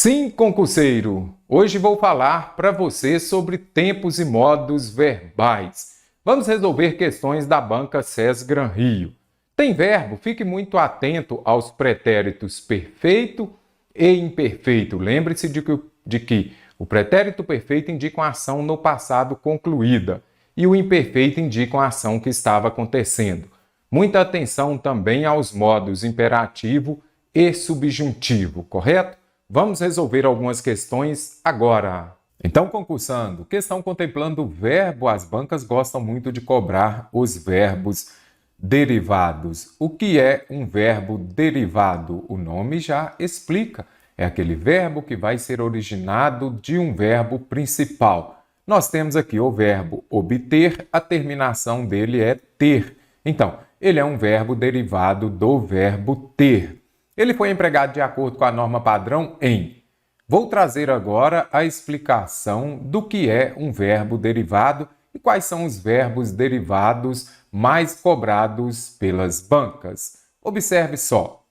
Sim, concurseiro! Hoje vou falar para você sobre tempos e modos verbais. Vamos resolver questões da banca SES Gran Rio. Tem verbo? Fique muito atento aos pretéritos perfeito e imperfeito. Lembre-se de que o pretérito perfeito indica uma ação no passado concluída e o imperfeito indica uma ação que estava acontecendo. Muita atenção também aos modos imperativo e subjuntivo, correto? Vamos resolver algumas questões agora. Então, concursando, questão contemplando o verbo. As bancas gostam muito de cobrar os verbos derivados. O que é um verbo derivado? O nome já explica. É aquele verbo que vai ser originado de um verbo principal. Nós temos aqui o verbo obter, a terminação dele é ter. Então, ele é um verbo derivado do verbo ter. Ele foi empregado de acordo com a norma padrão em. Vou trazer agora a explicação do que é um verbo derivado e quais são os verbos derivados mais cobrados pelas bancas. Observe só.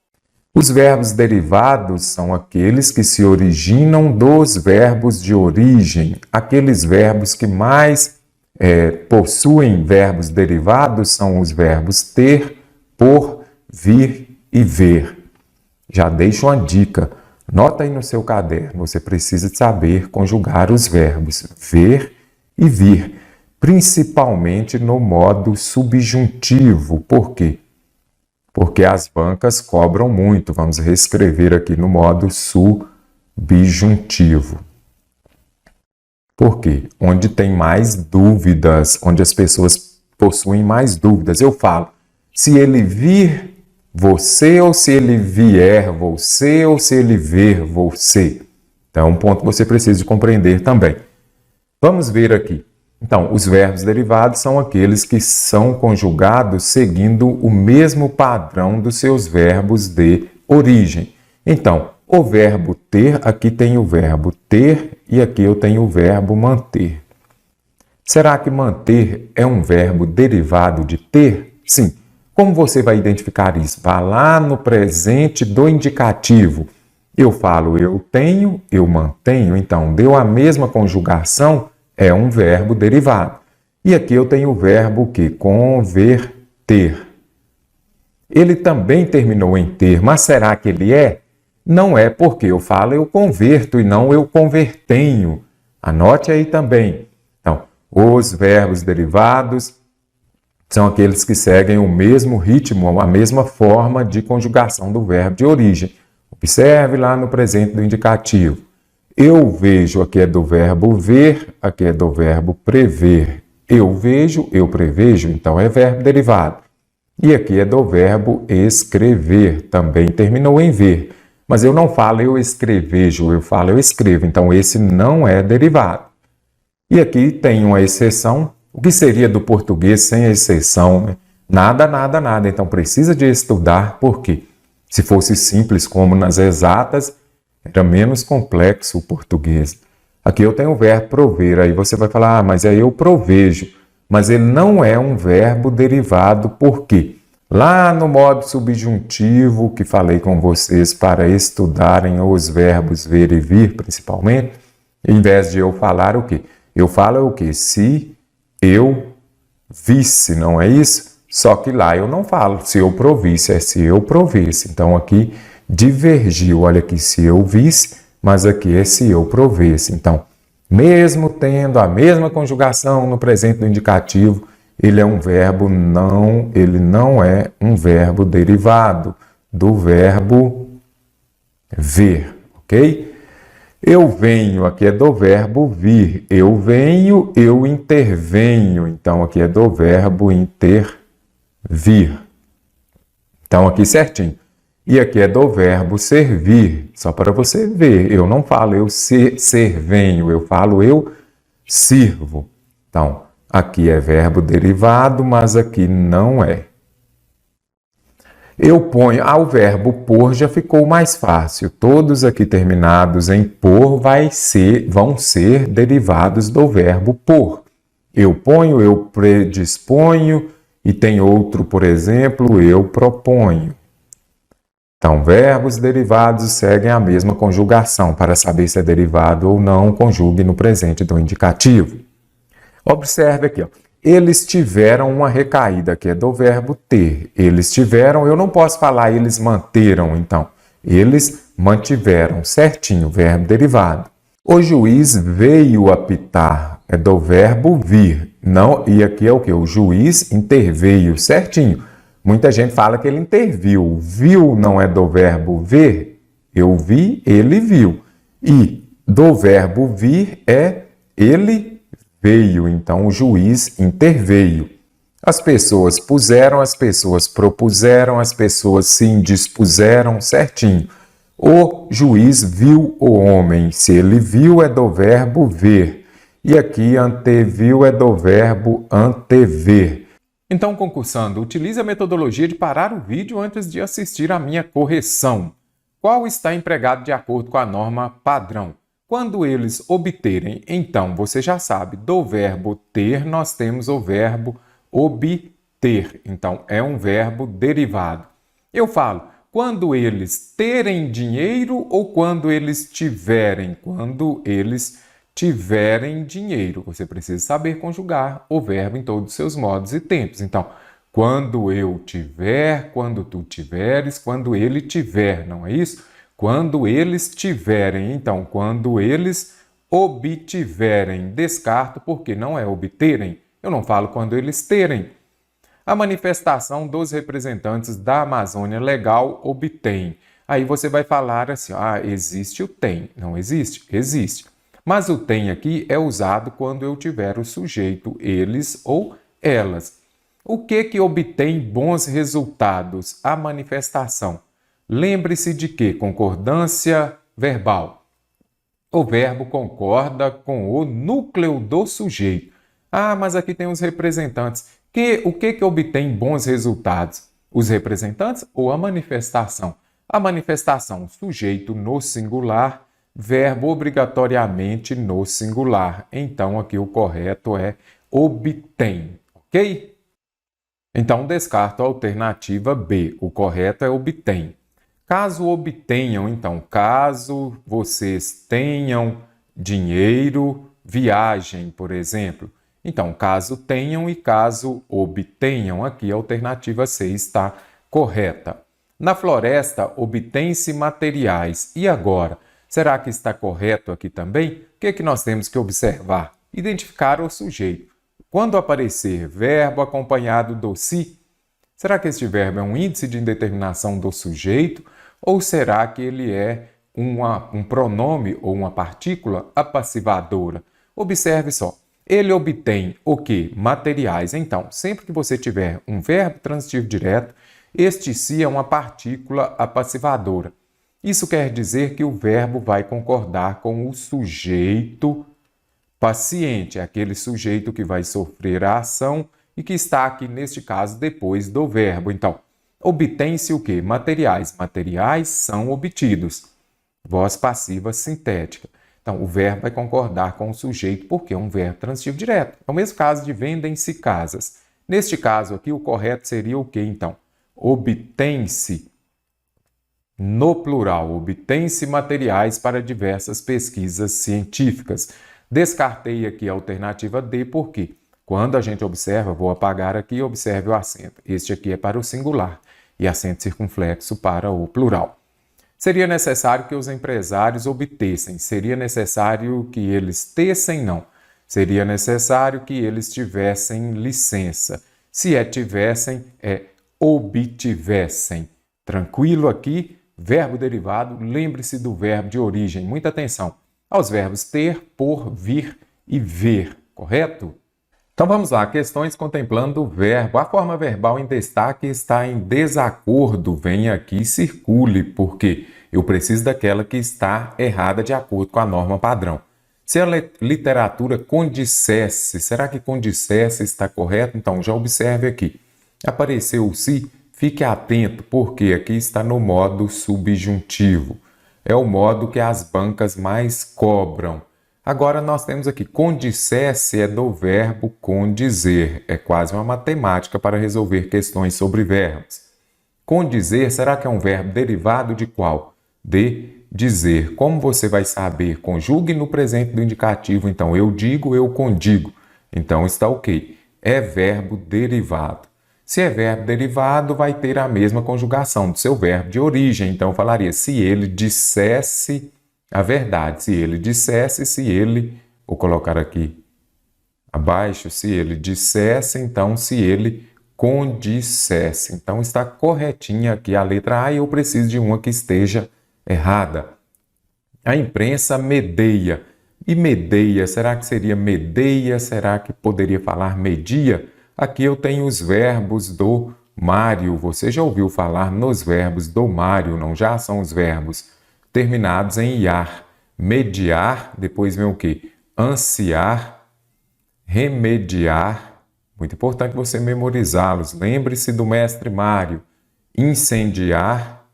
Os verbos derivados são aqueles que se originam dos verbos de origem. Aqueles verbos que mais possuem verbos derivados são os verbos ter, por, vir e ver. Já deixo uma dica, nota aí no seu caderno, você precisa saber conjugar os verbos ver e vir, principalmente no modo subjuntivo. Por quê? Porque as bancas cobram muito. Vamos reescrever aqui no modo subjuntivo. Por quê? Onde tem mais dúvidas, onde as pessoas possuem mais dúvidas. Eu falo, se ele vir você, ou se ele vier você, ou se ele ver você. Então, é um ponto que você precisa de compreender também. Vamos ver aqui. Então, os verbos derivados são aqueles que são conjugados seguindo o mesmo padrão dos seus verbos de origem. Então, o verbo ter, aqui tem o verbo ter e aqui eu tenho o verbo manter. Será que manter é um verbo derivado de ter? Sim. Como você vai identificar isso? Vá lá no presente do indicativo. Eu falo eu tenho, eu mantenho. Então, deu a mesma conjugação, é um verbo derivado. E aqui eu tenho o verbo o quê? Converter. Ele também terminou em ter, mas será que ele é? Não é, porque eu falo eu converto e não eu convertenho. Anote aí também. Então, os verbos derivados são aqueles que seguem o mesmo ritmo, a mesma forma de conjugação do verbo de origem. Observe lá no presente do indicativo. Eu vejo, aqui é do verbo ver, aqui é do verbo prever. Eu vejo, eu prevejo, então é verbo derivado. E aqui é do verbo escrever, também terminou em ver. Mas eu não falo eu escrevejo, eu falo eu escrevo, então esse não é derivado. E aqui tem uma exceção. O que seria do português sem a exceção? Né? Nada, nada, nada. Então precisa de estudar, porque se fosse simples como nas exatas, era menos complexo o português. Aqui eu tenho o verbo prover, aí você vai falar, mas é eu provejo. Mas ele não é um verbo derivado, por quê? Lá no modo subjuntivo, que falei com vocês para estudarem os verbos ver e vir, principalmente, em vez de eu falar o quê? Eu falo o quê? Se eu visse, não é isso? Só que lá eu não falo se eu provisse, é se eu provesse. Então aqui divergiu, olha aqui, se eu visse, mas aqui é se eu provesse. Então, mesmo tendo a mesma conjugação no presente do indicativo, ele é um verbo ele não é um verbo derivado do verbo ver, ok? Eu venho, aqui é do verbo vir. Eu venho, eu intervenho. Então, aqui é do verbo intervir. Então, aqui certinho. E aqui é do verbo servir. Só para você ver. Eu não falo eu servenho, eu falo eu sirvo. Então, aqui é verbo derivado, mas aqui não é. Eu ponho, o verbo por já ficou mais fácil. Todos aqui terminados em por vão ser derivados do verbo por. Eu ponho, eu predisponho, e tem outro, por exemplo, eu proponho. Então, verbos derivados seguem a mesma conjugação. Para saber se é derivado ou não, conjugue no presente do indicativo. Observe aqui, ó. Eles tiveram uma recaída, que é do verbo ter. Eles tiveram, eu não posso falar eles manteram, então. Eles mantiveram, certinho, verbo derivado. O juiz veio apitar, é do verbo vir. Não, e aqui é o que? O juiz interveio, certinho. Muita gente fala que ele interviu. Viu não é do verbo ver? Eu vi, ele viu. E do verbo vir é ele veio. Então, o juiz interveio. As pessoas puseram, as pessoas propuseram, as pessoas se indispuseram, certinho. O juiz viu o homem. Se ele viu, é do verbo ver. E aqui, anteviu é do verbo antever. Então, concursando, utilize a metodologia de parar o vídeo antes de assistir a minha correção. Qual está empregado de acordo com a norma padrão? Quando eles obterem, então, você já sabe, do verbo ter, nós temos o verbo obter. Então, é um verbo derivado. Eu falo, quando eles terem dinheiro ou quando eles tiverem? Quando eles tiverem dinheiro. Você precisa saber conjugar o verbo em todos os seus modos e tempos. Então, quando eu tiver, quando tu tiveres, quando ele tiver, não é isso? Quando eles tiverem. Então, quando eles obtiverem. Descarto porque não é obterem. Eu não falo quando eles terem. A manifestação dos representantes da Amazônia Legal obtém. Aí você vai falar assim, existe o tem. Não existe? Existe. Mas o tem aqui é usado quando eu tiver o sujeito eles ou elas. O que obtém bons resultados? A manifestação. Lembre-se de que? Concordância verbal. O verbo concorda com o núcleo do sujeito. Mas aqui tem os representantes. O que obtém bons resultados? Os representantes ou a manifestação? A manifestação, sujeito no singular, verbo obrigatoriamente no singular. Então, aqui o correto é obtém, ok? Então, descarto a alternativa B. O correto é obtém. Caso obtenham, então, caso vocês tenham dinheiro, viagem, por exemplo. Então, caso tenham e caso obtenham. Aqui a alternativa C está correta. Na floresta, obtém-se materiais. E agora? Será que está correto aqui também? O que nós temos que observar? Identificar o sujeito. Quando aparecer verbo acompanhado do se, será que este verbo é um índice de indeterminação do sujeito ou será que ele é um pronome ou uma partícula apassivadora? Observe só. Ele obtém o quê? Materiais. Então, sempre que você tiver um verbo transitivo direto, este se é uma partícula apassivadora. Isso quer dizer que o verbo vai concordar com o sujeito paciente, aquele sujeito que vai sofrer a ação e que está aqui, neste caso, depois do verbo. Então, obtém-se o quê? Materiais. Materiais são obtidos. Voz passiva sintética. Então, o verbo vai concordar com o sujeito porque é um verbo transitivo direto. É o mesmo caso de vendem-se casas. Neste caso aqui, o correto seria o quê, então? Obtém-se no plural, obtém-se materiais para diversas pesquisas científicas. Descartei aqui a alternativa D, porque quando a gente observa, vou apagar aqui, observe o acento. Este aqui é para o singular e acento circunflexo para o plural. Seria necessário que os empresários obtessem. Seria necessário que eles tessem? Não. Seria necessário que eles tivessem licença. Se é tivessem, é obtivessem. Tranquilo aqui? Verbo derivado, lembre-se do verbo de origem. Muita atenção aos verbos ter, por, vir e ver, correto? Então vamos lá, questões contemplando o verbo. A forma verbal em destaque está em desacordo. Venha aqui e circule, porque eu preciso daquela que está errada de acordo com a norma padrão. Se a literatura condissesse, será que condissesse está correto? Então já observe aqui. Apareceu o se. Fique atento, porque aqui está no modo subjuntivo. É o modo que as bancas mais cobram. Agora nós temos aqui, condissesse é do verbo condizer. É quase uma matemática para resolver questões sobre verbos. Condizer, será que é um verbo derivado de qual? De dizer. Como você vai saber? Conjugue no presente do indicativo. Então, eu digo, eu condigo. Então, está ok. É verbo derivado. Se é verbo derivado, vai ter a mesma conjugação do seu verbo de origem. Então, eu falaria se ele dissesse a verdade. Se ele dissesse, se ele... Vou colocar aqui abaixo, se ele dissesse, então se ele condissesse. Então está corretinha aqui a letra A e eu preciso de uma que esteja errada. A imprensa medeia. E medeia, será que seria medeia? Será que poderia falar media? Aqui eu tenho os verbos do Mário. Você já ouviu falar nos verbos do Mário, não já? São os verbos terminados em iar. Mediar, depois vem o quê? Ansiar, remediar, muito importante você memorizá-los. Lembre-se do mestre Mário. Incendiar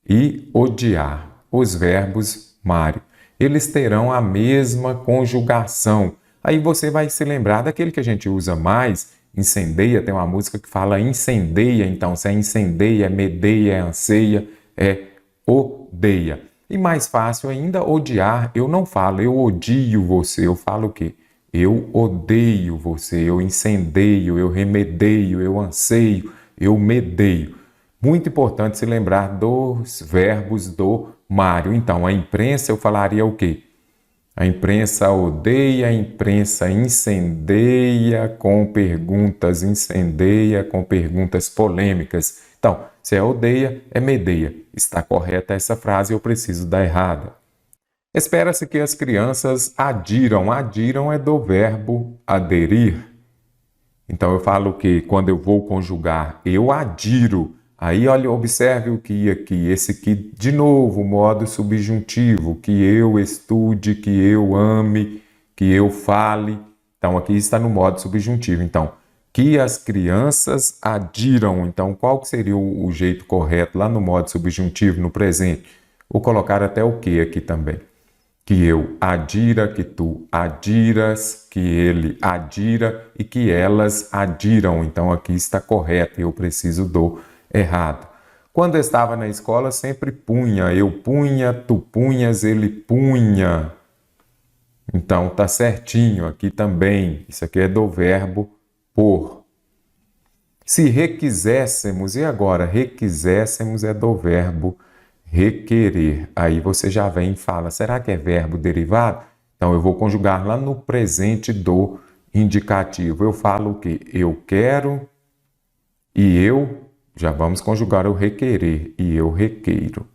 e odiar. Os verbos Mário. Eles terão a mesma conjugação. Aí você vai se lembrar daquele que a gente usa mais, incendeia, tem uma música que fala incendeia, então se é incendeia, é medeia, é anseia, é odeia. E mais fácil ainda, odiar, eu não falo, eu odio você, eu falo o quê? Eu odeio você, eu incendeio, eu remedeio, eu anseio, eu medeio. Muito importante se lembrar dos verbos do Mário. Então, a imprensa eu falaria o quê? A imprensa odeia, a imprensa incendeia com perguntas polêmicas. Então, se é odeia, é medeia. Está correta essa frase, eu preciso da errada. Espera-se que as crianças adiram. Adiram é do verbo aderir. Então eu falo que quando eu vou conjugar, eu adiro. Aí, olha, observe o que aqui. Esse aqui, de novo, modo subjuntivo. Que eu estude, que eu ame, que eu fale. Então aqui está no modo subjuntivo. Então, que as crianças adiram. Então, qual que seria o jeito correto lá no modo subjuntivo, no presente? Vou colocar até o que aqui também. Que eu adira, que tu adiras, que ele adira e que elas adiram. Então, aqui está correto, eu preciso do errado. Quando eu estava na escola, sempre punha. Eu punha, tu punhas, ele punha. Então, tá certinho aqui também. Isso aqui é do verbo por. Se requiséssemos, e agora? Requiséssemos é do verbo requerer. Aí você já vem e fala, será que é verbo derivado? Então eu vou conjugar lá no presente do indicativo. Eu falo o quê? Eu quero e eu, já vamos conjugar o requerer, e eu requeiro.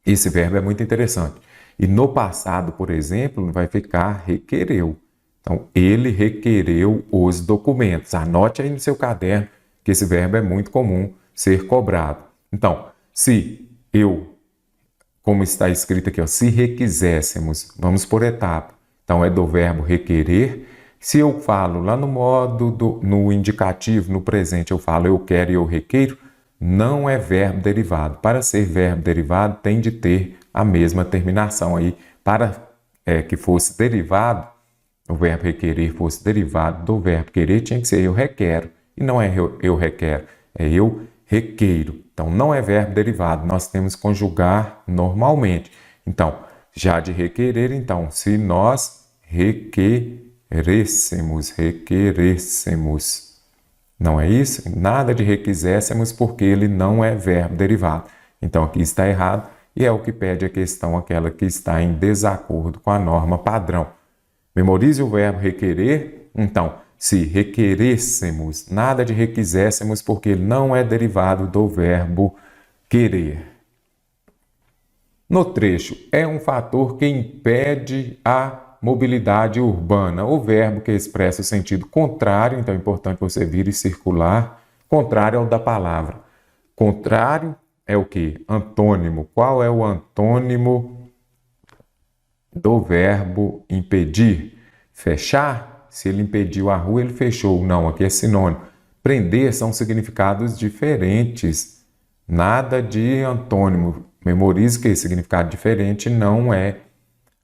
Esse verbo é muito interessante. E no passado, por exemplo, vai ficar requereu. Então, ele requereu os documentos. Anote aí no seu caderno que esse verbo é muito comum ser cobrado. Então, se eu, como está escrito aqui, ó, se requiséssemos, vamos por etapa. Então, é do verbo requerer. Se eu falo lá no modo, no indicativo, no presente, eu falo eu quero e eu requeiro, não é verbo derivado. Para ser verbo derivado, tem de ter a mesma terminação aí. Para que fosse derivado, o verbo requerer fosse derivado do verbo querer, tinha que ser eu requero. E não é eu requero, é eu requeiro. Então, não é verbo derivado, nós temos que conjugar normalmente. Então, já de requerer, então, se nós requerêssemos, não é isso? Nada de requiséssemos, porque ele não é verbo derivado. Então, aqui está errado e é o que pede a questão, aquela que está em desacordo com a norma padrão. Memorize o verbo requerer. Então, se requerêssemos, nada de requiséssemos, porque ele não é derivado do verbo querer. No trecho, é um fator que impede a mobilidade urbana. O verbo que expressa o sentido contrário, então é importante você vir e circular, contrário ao da palavra. Contrário é o quê? Antônimo. Qual é o antônimo do verbo impedir? Fechar, se ele impediu a rua, ele fechou. Não, aqui é sinônimo. Prender são significados diferentes. Nada de antônimo. Memorize que esse significado diferente não é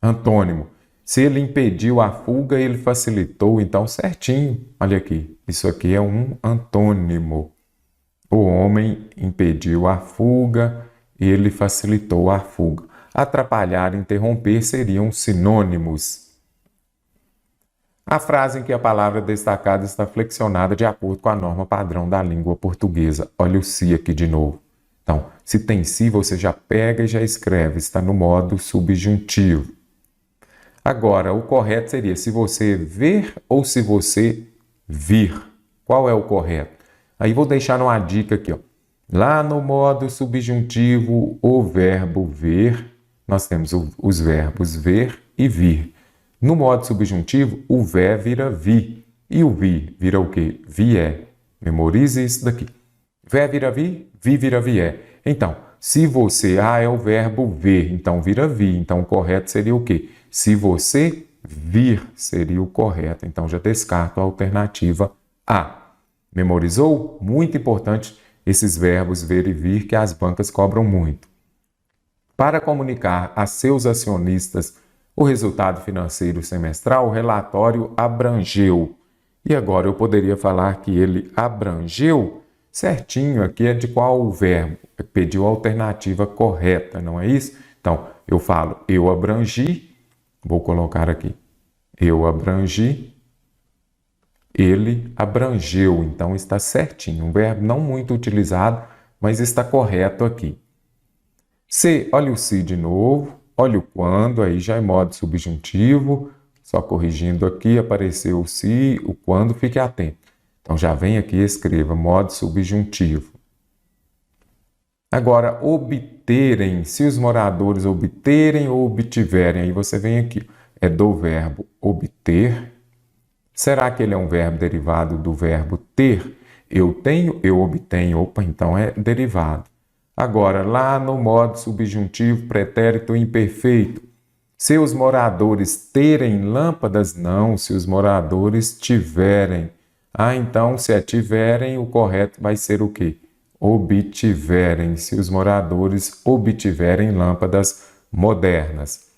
antônimo. Se ele impediu a fuga, ele facilitou. Então, certinho. Olha aqui. Isso aqui é um antônimo. O homem impediu a fuga, ele facilitou a fuga. Atrapalhar e interromper seriam sinônimos. A frase em que a palavra destacada está flexionada de acordo com a norma padrão da língua portuguesa. Olha o se aqui de novo. Então, se tem se, você já pega e já escreve. Está no modo subjuntivo. Agora, o correto seria se você ver ou se você vir. Qual é o correto? Aí vou deixar uma dica aqui, ó. Lá no modo subjuntivo, o verbo ver, nós temos os verbos ver e vir. No modo subjuntivo, o ver vira vi. E o vi vira o quê? Vier. Memorize isso daqui. Ver vira vi vira vier. Então, se você... é o verbo ver, então vira vi. Então, o correto seria o quê? Se você vir, seria o correto. Então, já descarto a alternativa A. Memorizou? Muito importante esses verbos ver e vir que as bancas cobram muito. Para comunicar a seus acionistas o resultado financeiro semestral, o relatório abrangeu. E agora eu poderia falar que ele abrangeu certinho. Aqui é de qual verbo? Pediu a alternativa correta, não é isso? Então, eu falo eu abrangi, vou colocar aqui, eu abrangi, ele abrangeu, então está certinho. Um verbo não muito utilizado, mas está correto aqui. Se, olha o se de novo, olha o quando, aí já é modo subjuntivo, só corrigindo aqui, apareceu o se, o quando, fique atento. Então já vem aqui e escreva modo subjuntivo. Agora, obterem, se os moradores obterem ou obtiverem, aí você vem aqui, é do verbo obter. Será que ele é um verbo derivado do verbo ter? Eu tenho, eu obtenho. Opa, então é derivado. Agora, lá no modo subjuntivo, pretérito imperfeito. Se os moradores terem lâmpadas, não. Se os moradores tiverem. Então, se é tiverem, o correto vai ser o quê? Obtiverem. Se os moradores obtiverem lâmpadas modernas.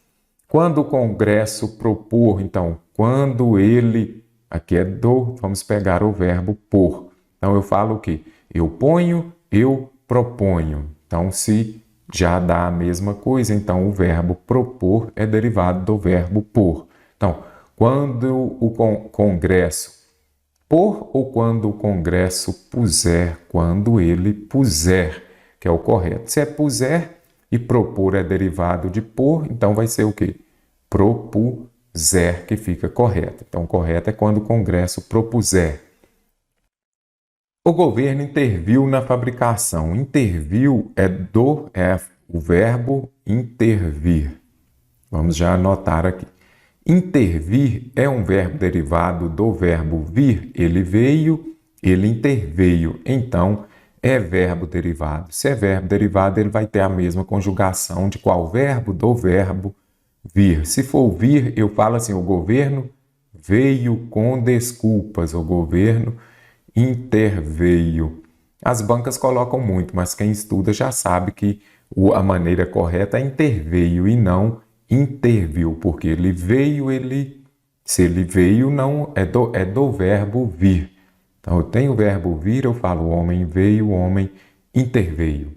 Quando o Congresso propor, então, quando ele... Aqui é do, vamos pegar o verbo por. Então, eu falo o quê? Eu ponho, eu proponho. Então, se já dá a mesma coisa, então o verbo propor é derivado do verbo por. Então, quando o Congresso por ou quando o Congresso puser, quando ele puser, que é o correto. Se é puser e propor é derivado de por, então vai ser o quê? Propuser, que fica correto. Então, correto é quando o Congresso propuser. O governo interviu na fabricação. Interviu é o verbo intervir. Vamos já anotar aqui. Intervir é um verbo derivado do verbo vir. Ele veio, ele interveio. Então, é verbo derivado. Se é verbo derivado, ele vai ter a mesma conjugação de qual verbo? Do verbo vir. Se for vir, eu falo assim, o governo veio com desculpas. O governo interveio. As bancas colocam muito, mas quem estuda já sabe que a maneira correta é interveio e não interviu, porque ele veio, se ele veio, não é do verbo vir. Então, eu tenho o verbo vir, eu falo o homem veio, o homem interveio.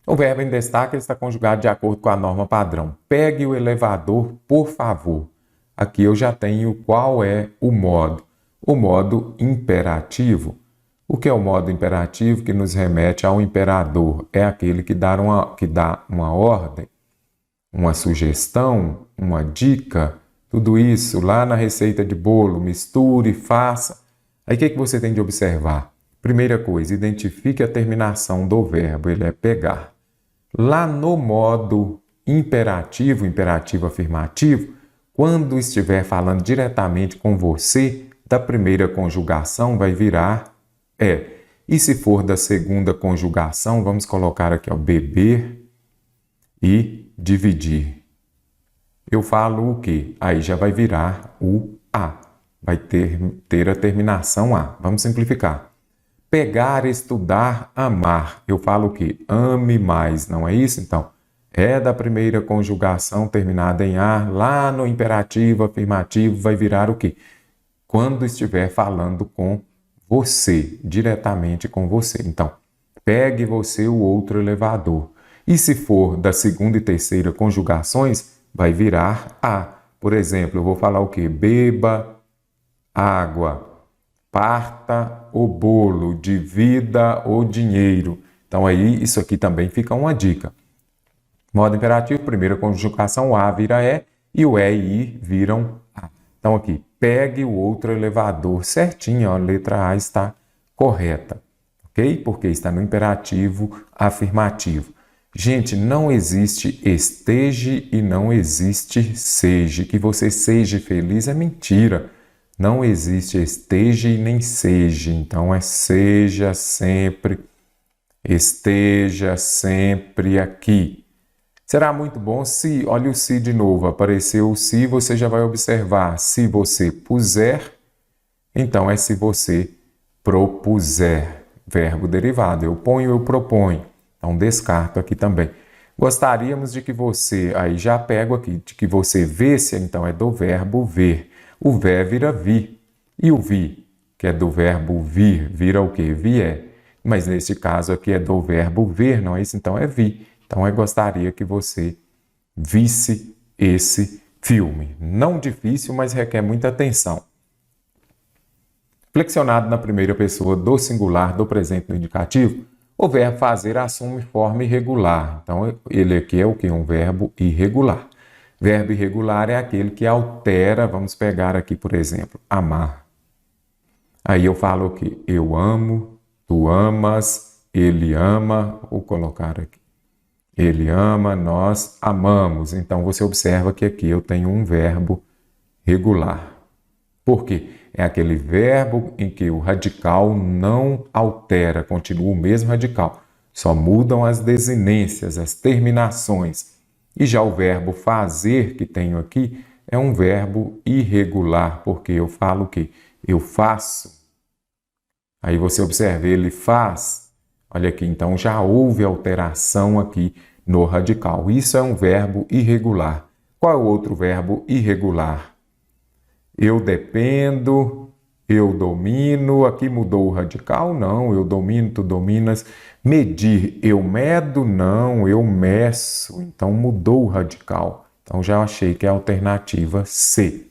O verbo em destaque está conjugado de acordo com a norma padrão. Pegue o elevador, por favor. Aqui eu já tenho qual é o modo. O modo imperativo. O que é o modo imperativo? Que nos remete ao imperador. É aquele que dá uma ordem, uma sugestão, uma dica, tudo isso lá na receita de bolo, misture, faça. Aí o que você tem de observar? Primeira coisa, identifique a terminação do verbo, ele é pegar. Lá no modo imperativo, imperativo afirmativo, quando estiver falando diretamente com você, da primeira conjugação vai virar é. E se for da segunda conjugação, vamos colocar aqui, ó, beber e dividir. Eu falo o quê? Aí já vai virar o A. Vai ter a terminação A. Vamos simplificar. Pegar, estudar, amar. Eu falo o quê? Ame mais, não é isso? Então, é da primeira conjugação terminada em A, lá no imperativo afirmativo vai virar o quê? Quando estiver falando com você, diretamente com você. Então, pegue você o outro elevador. E se for da segunda e terceira conjugações, vai virar a. Por exemplo, eu vou falar o quê? Beba água, parta o bolo, divida o dinheiro. Então aí isso aqui também fica uma dica. Modo imperativo, primeira conjugação, o a vira é e o e e i viram a. Então aqui, pegue o outro elevador certinho, ó, a letra A está correta, ok? Porque está no imperativo afirmativo. Gente, não existe esteja e não existe seja. Que você seja feliz é mentira. Não existe esteja e nem seja. Então é seja sempre, esteja sempre aqui. Será muito bom se, olha o se de novo, apareceu o se, você já vai observar. Se você puser, então é se você propuser. Verbo derivado, eu ponho, eu proponho. Então descarto aqui também. Gostaríamos de que você, aí já pego aqui, de que você vesse, então é do verbo ver. O ver vira vi. E o vi, que é do verbo vir, vira o quê? Vier. Mas neste caso aqui é do verbo ver, não é isso? Então é vi. Então eu gostaria que você visse esse filme. Não difícil, mas requer muita atenção. Flexionado na primeira pessoa do singular do presente do indicativo, o verbo fazer assume forma irregular. Então, ele aqui é o que? Um verbo irregular. Verbo irregular é aquele que altera, vamos pegar aqui, por exemplo, amar. Aí eu falo o quê? Eu amo, tu amas, ele ama, vou colocar aqui. Ele ama, nós amamos. Então, você observa que aqui eu tenho um verbo regular. Por quê? É aquele verbo em que o radical não altera, continua o mesmo radical. Só mudam as desinências, as terminações. E já o verbo fazer, que tenho aqui, é um verbo irregular, porque eu falo o quê? Eu faço. Aí você observa, ele faz. Olha aqui, então já houve alteração aqui no radical. Isso é um verbo irregular. Qual é o outro verbo irregular? Eu dependo, eu domino, aqui mudou o radical? Não, eu domino, tu dominas. Medir, eu medo? Não, eu meço. Então mudou o radical. Então já achei que é a alternativa C.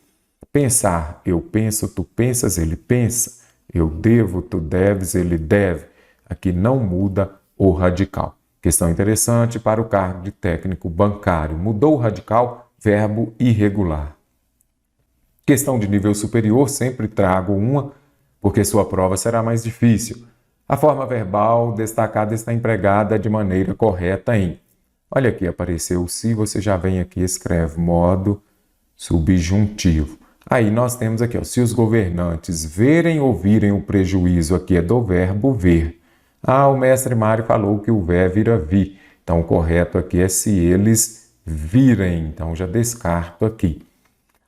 Pensar, eu penso, tu pensas, ele pensa. Eu devo, tu deves, ele deve. Aqui não muda o radical. Questão interessante para o cargo de técnico bancário. Mudou o radical, verbo irregular. Questão de nível superior, sempre trago uma, porque sua prova será mais difícil. A forma verbal destacada está empregada de maneira correta em. Olha aqui, apareceu o se, você já vem aqui e escreve modo subjuntivo. Aí nós temos aqui, ó, se os governantes verem ou virem o prejuízo, aqui é do verbo ver. Ah, o mestre Mário falou que o ver vira vi. Então o correto aqui é se eles virem. Então já descarto aqui.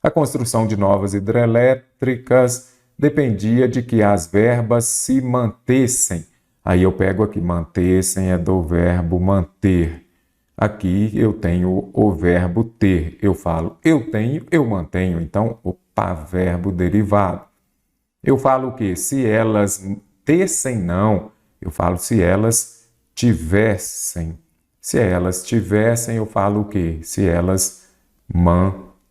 A construção de novas hidrelétricas dependia de que as verbas se mantessem. Aí eu pego aqui, mantessem é do verbo manter. Aqui eu tenho o verbo ter. Eu falo eu tenho, eu mantenho. Então, opa, verbo derivado. Eu falo o quê? Se elas tessem, não. Eu falo se elas tivessem. Se elas tivessem, eu falo o quê? Se elas mantivessem.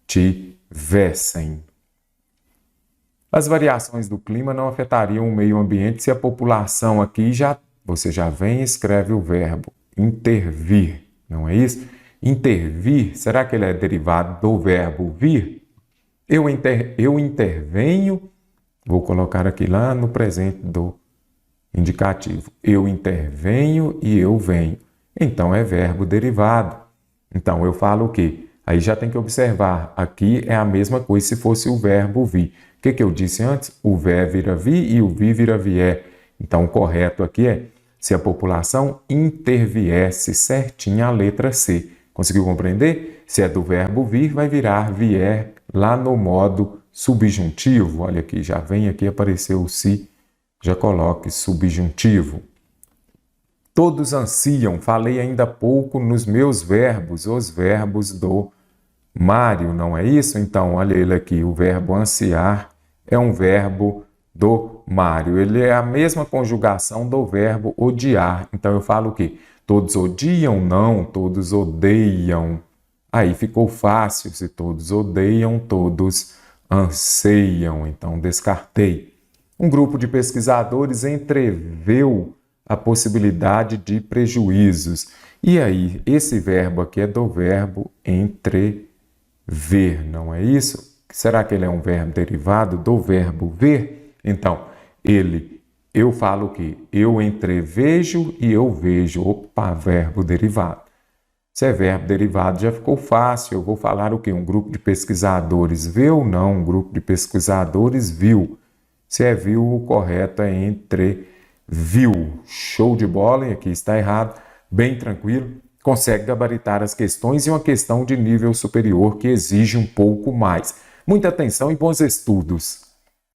As variações do clima não afetariam o meio ambiente se a população aqui você já vem e escreve o verbo intervir, não é isso? Intervir, será que ele é derivado do verbo vir? Eu intervenho, vou colocar aqui lá no presente do indicativo. Eu intervenho e eu venho. Então é verbo derivado. Então eu falo o quê? Aí já tem que observar, aqui é a mesma coisa se fosse o verbo vir. O que eu disse antes? O ver vira vi e o vi vira vier. Então o correto aqui é se a população interviesse certinho a letra C. Conseguiu compreender? Se é do verbo vir, vai virar vier lá no modo subjuntivo. Olha aqui, já vem aqui, apareceu o se, já coloque subjuntivo. Todos ansiam, falei ainda há pouco nos meus verbos, os verbos do Mário, não é isso? Então, olha ele aqui, o verbo ansiar é um verbo do Mário. Ele é a mesma conjugação do verbo odiar. Então eu falo o quê? Todos odiam? Não, todos odeiam. Aí ficou fácil, se todos odeiam, todos anseiam. Então descartei. Um grupo de pesquisadores entreveu a possibilidade de prejuízos. E aí, esse verbo aqui é do verbo entrever, não é isso? Será que ele é um verbo derivado do verbo ver? Então, eu falo que eu entrevejo e eu vejo. Opa, verbo derivado. Se é verbo derivado, já ficou fácil. Eu vou falar o quê? Um grupo de pesquisadores viu? Não, um grupo de pesquisadores viu. Se é viu, o correto é entreviu. Show de bola, e aqui está errado. Bem tranquilo. Consegue gabaritar as questões e uma questão de nível superior que exige um pouco mais. Muita atenção e bons estudos.